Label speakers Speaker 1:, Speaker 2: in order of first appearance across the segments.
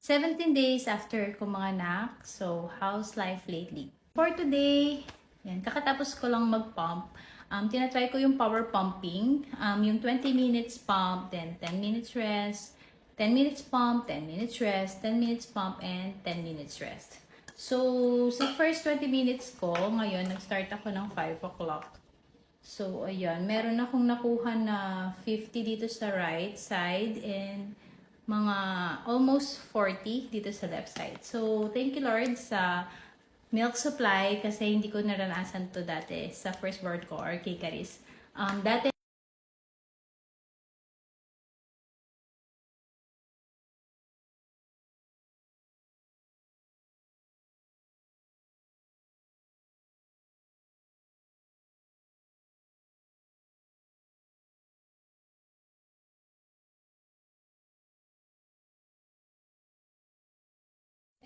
Speaker 1: 17 days after ko manganak. So, how's life lately? For today, yan, kakatapos ko lang mag-pump. Tinatry ko yung power pumping. Yung 20 minutes pump, then 10 minutes rest, 10 minutes pump, 10 minutes rest, 10 minutes pump, and 10 minutes rest. So, sa first 20 minutes ko, ngayon, nag-start ako ng 5 o'clock. So, ayan, meron akong nakuha na 50 dito sa right side and mga almost 40 dito sa left side. So, thank you Lord sa milk supply kasi hindi ko naranasan to dati sa first birth ko or kay Caris. Dati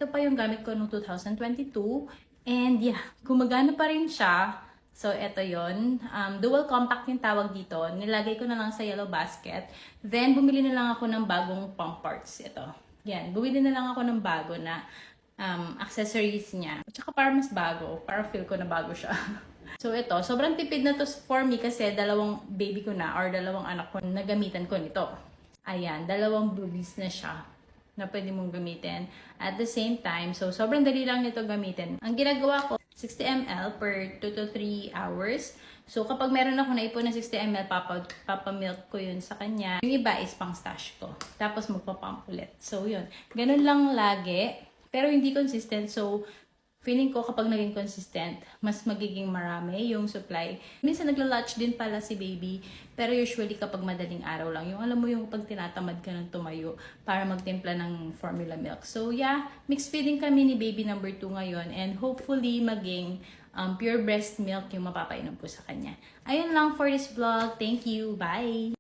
Speaker 1: ito pa yung gamit ko noong 2022. And yeah, gumagana pa rin siya. So, ito yon. Dual compact yung tawag dito. Nilagay ko na lang sa yellow basket. Then, bumili na lang ako ng bagong pump parts. Ito. Yan. Bumili na lang ako ng bago na accessories niya. At saka para mas bago. Para feel ko na bago siya. So, ito. Sobrang tipid na to for me kasi dalawang baby ko na or dalawang anak ko na gamitan ko nito. Ayan. Dalawang boobies na siya na pwede mong gamitin at the same time. So, sobrang dali lang nito gamitin. Ang ginagawa ko, 60 ml per 2 to 3 hours. So, kapag meron ako naipon na 60 ml, papamilk ko yun sa kanya. Yung iba is pang stash ko. Tapos, magpapump ulit. So, yun. Ganun lang lagi. Pero hindi consistent. So, feeling ko kapag naging consistent, mas magiging marami yung supply. Minsan nagla-latch din pala si baby, pero usually kapag madaling araw lang, yung alam mo yung pag tinatamad ka ng tumayo para magtimpla ng formula milk. So yeah, mixed feeding kami ni baby number 2 ngayon and hopefully maging pure breast milk yung mapapainom ko sa kanya. Ayun lang for this vlog. Thank you. Bye!